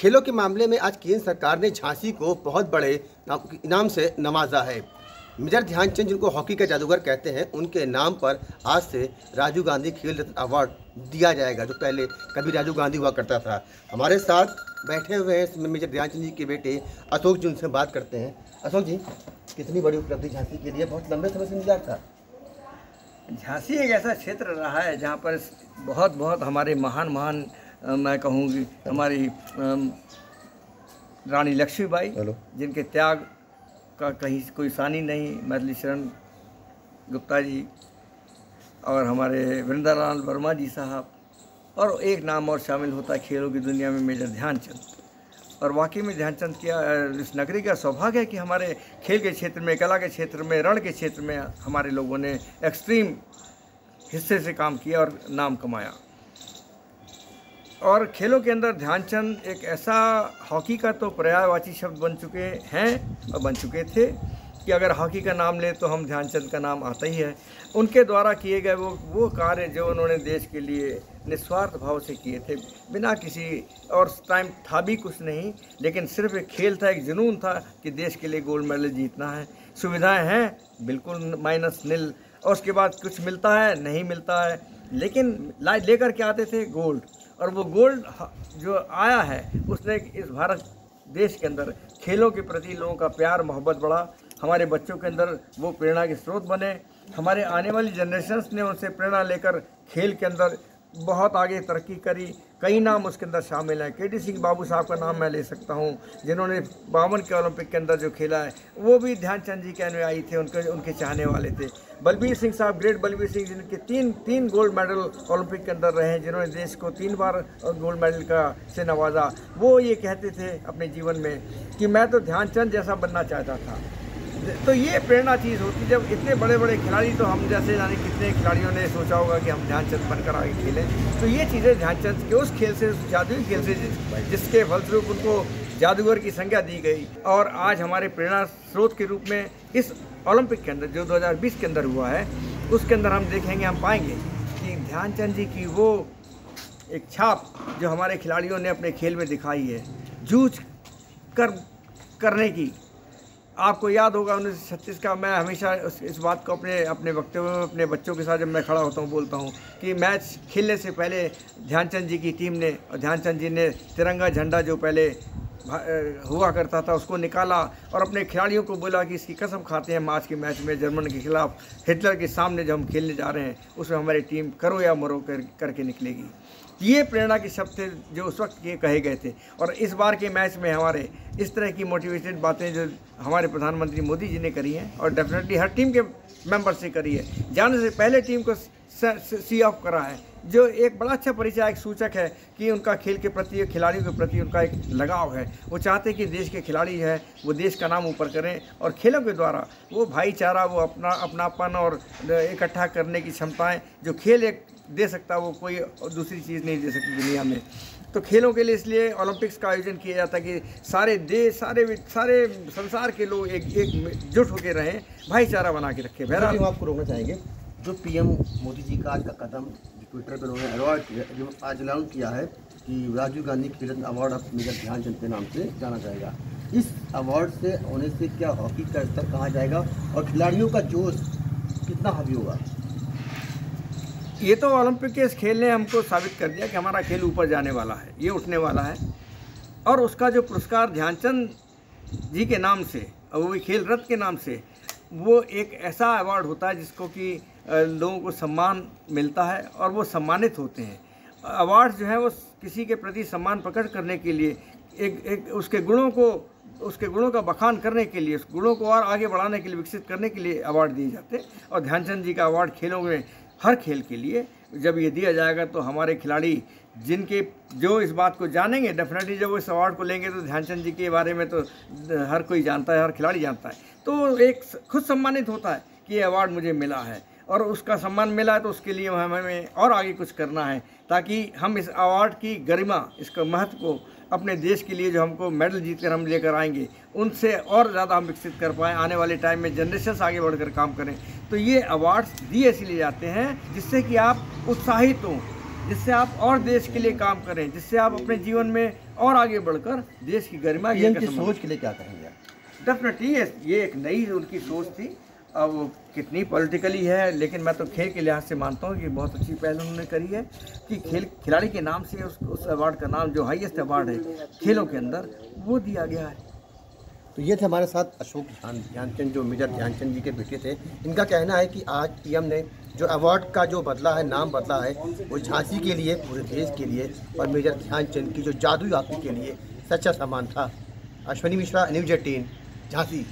खेलों के मामले में आज केंद्र सरकार ने झांसी को बहुत बड़े इनाम से नवाजा है। मेजर ध्यानचंद, जिनको हॉकी का जादूगर कहते हैं, उनके नाम पर आज से राजीव गांधी खेल रत्न अवार्ड दिया जाएगा, जो पहले कभी राजीव गांधी हुआ करता था। हमारे साथ बैठे हुए हैं मेजर ध्यानचंद जी के बेटे अशोक जी, उनसे बात करते हैं। अशोक जी, कितनी बड़ी उपलब्धि झांसी के लिए, बहुत लंबे समय से इंतजार था। झांसी एक ऐसा क्षेत्र रहा है जहाँ पर बहुत हमारे महान मैं कहूँगी हमारी रानी लक्ष्मीबाई, जिनके त्याग का कहीं कोई सानी नहीं, मैथिली शरण गुप्ता जी और हमारे वृंदालाल वर्मा जी साहब, और एक नाम और शामिल होता है खेलों की दुनिया में, मेजर ध्यानचंद। और वाकई में ध्यानचंद किया इस नगरी का सौभाग्य है कि हमारे खेल के क्षेत्र में, कला के क्षेत्र में, रण के क्षेत्र में हमारे लोगों ने एक्सट्रीम हिस्से से काम किया और नाम कमाया। और खेलों के अंदर ध्यानचंद एक ऐसा हॉकी का तो पर्यायवाची शब्द बन चुके हैं और बन चुके थे कि अगर हॉकी का नाम लें तो हम ध्यानचंद का नाम आता ही है। उनके द्वारा किए गए वो कार्य जो उन्होंने देश के लिए निस्वार्थ भाव से किए थे, बिना किसी और टाइम था भी कुछ नहीं, लेकिन सिर्फ एक खेल था, एक जुनून था कि देश के लिए गोल्ड मेडल जीतना है। सुविधाएं हैं बिल्कुल माइनस नील, और उसके बाद कुछ मिलता है नहीं मिलता है, लेकिन लेकर के आते थे गोल्ड। और वो गोल्ड जो आया है उसने इस भारत देश के अंदर खेलों के प्रति लोगों का प्यार मोहब्बत बढ़ा, हमारे बच्चों के अंदर वो प्रेरणा के स्रोत बने, हमारे आने वाली जनरेशन्स ने उनसे प्रेरणा लेकर खेल के अंदर बहुत आगे तरक्की करी। कई नाम उसके अंदर शामिल हैं। केटी सिंह बाबू साहब का नाम मैं ले सकता हूं, जिन्होंने 52 के ओलंपिक के अंदर जो खेला है वो भी ध्यानचंद जी के अनुयायी थे, उनके चाहने वाले थे। बलबीर सिंह साहब, ग्रेट बलबीर सिंह, जिनके तीन गोल्ड मेडल ओलंपिक के अंदर रहे, जिन्होंने देश को 3 बार गोल्ड मेडल का से नवाजा, वो ये कहते थे अपने जीवन में कि मैं तो ध्यानचंद जैसा बनना चाहता था। तो ये प्रेरणा चीज़ होती, जब इतने बड़े बड़े खिलाड़ी, तो हम जैसे जाने कितने खिलाड़ियों ने सोचा होगा कि हम ध्यानचंद बनकर आगे खेलें। तो ये चीज़ें ध्यानचंद के उस खेल से, उस जादुई खेल से, जिसके फलस्वरूप उनको जादूगर की संज्ञा दी गई, और आज हमारे प्रेरणा स्रोत के रूप में इस ओलंपिक के अंदर जो 2020 के अंदर हुआ है, उसके अंदर हम देखेंगे, हम पाएंगे कि ध्यानचंद जी की वो एक छाप जो हमारे खिलाड़ियों ने अपने खेल में दिखाई है, जूझ करने की। आपको याद होगा 1936 का, मैं हमेशा इस बात को अपने वक्तव्य में अपने बच्चों के साथ जब मैं खड़ा होता हूँ बोलता हूँ कि मैच खेलने से पहले ध्यानचंद जी की टीम ने और ध्यानचंद जी ने तिरंगा झंडा जो पहले हुआ करता था उसको निकाला और अपने खिलाड़ियों को बोला कि इसकी कसम खाते हैं आज के मैच में जर्मन के खिलाफ, हिटलर के सामने जो हम खेलने जा रहे हैं उसमें हमारी टीम करो या मरो करके निकलेगी। ये प्रेरणा के शब्द थे जो उस वक्त ये कहे गए थे। और इस बार के मैच में हमारे इस तरह की मोटिवेटेड बातें जो हमारे प्रधानमंत्री मोदी जी ने करी हैं, और डेफिनेटली हर टीम के मेंबर से करी है, जाने से पहले टीम को सी ऑफ करा है, जो एक बड़ा अच्छा परिचय, एक सूचक है कि उनका खेल के प्रति, खिलाड़ियों के प्रति उनका एक लगाव है। वो चाहते हैं कि देश के खिलाड़ी है वो देश का नाम ऊपर करें, और खेलों के द्वारा वो भाईचारा, वो अपनापन और इकट्ठा करने की क्षमताएं जो खेल एक दे सकता है, वो कोई दूसरी चीज़ नहीं दे सकती दुनिया में। तो खेलों के लिए इसलिए ओलंपिक्स का आयोजन किया जाता है कि सारे देश, सारे संसार के लोग एकजुट होकर रहें, भाईचारा बना के रखें। बहरहाल हम आपको रोकना चाहेंगे, जो पीएम मोदी जी का आज का कदम, ट्विटर पर उन्होंने अवार्ड जो आज ऐलान किया है कि राजीव गांधी खेल रत्न अवार्ड अब मेजर ध्यानचंद के नाम से जाना जाएगा, इस अवार्ड से होने से क्या हॉकी का स्तर कहाँ जाएगा और खिलाड़ियों का जोश कितना हावी होगा? ये तो ओलंपिक के इस खेल ने हमको साबित कर दिया कि हमारा खेल ऊपर जाने वाला है, ये उठने वाला है। और उसका जो पुरस्कार ध्यानचंद जी के नाम से, और वो भी खेल रत्न के नाम से, वो एक ऐसा अवार्ड होता है जिसको कि लोगों को सम्मान मिलता है और वो सम्मानित होते हैं। अवार्ड जो है वो किसी के प्रति सम्मान प्रकट करने के लिए, एक उसके गुणों का बखान करने के लिए, उस गुणों को और आगे बढ़ाने के लिए, विकसित करने के लिए अवार्ड दिए जाते हैं। और ध्यानचंद जी का अवार्ड खेलों में हर खेल के लिए जब ये दिया जाएगा तो हमारे खिलाड़ी जो इस बात को जानेंगे, डेफिनेटली जब वो इस अवार्ड को लेंगे तो ध्यानचंद जी के बारे में तो हर कोई जानता है, हर खिलाड़ी जानता है, तो एक खुद सम्मानित होता है कि ये अवार्ड मुझे मिला है, और उसका सम्मान मिला है तो उसके लिए हमें और आगे कुछ करना है, ताकि हम इस अवार्ड की गरिमा, इसका महत्व को अपने देश के लिए जो हमको मेडल जीत कर हम लेकर आएंगे उनसे और ज़्यादा हम विकसित कर पाएँ, आने वाले टाइम में जनरेशन आगे बढ़कर काम करें। तो ये अवार्ड्स दिए इसलिए जाते हैं जिससे कि आप उत्साहित हों, जिससे आप और देश के लिए काम करें, जिससे आप अपने जीवन में और आगे बढ़कर देश की गरिमा की सोच के लिए क्या कहेंगे? डेफिनेटली ये एक नई उनकी सोच थी। अब वो कितनी पॉलिटिकली है, लेकिन मैं तो खेल के लिहाज से मानता हूँ कि बहुत अच्छी पहल उन्होंने करी है कि खिलाड़ी के नाम से उस अवार्ड का नाम, जो हाईएस्ट अवार्ड है खेलों के अंदर, वो दिया गया है। तो ये थे हमारे साथ अशोक ध्यानचंद, जो मेजर ध्यानचंद जी के बेटे थे। इनका कहना है कि आज पीएम ने जो अवार्ड का जो बदला है, नाम बदला है, वो झांसी के लिए, पूरे देश के लिए, और मेजर ध्यानचंद की जो जादुई हॉकी के लिए सच्चा सम्मान था। अश्विनी मिश्रा, न्यूज़ 18, झांसी।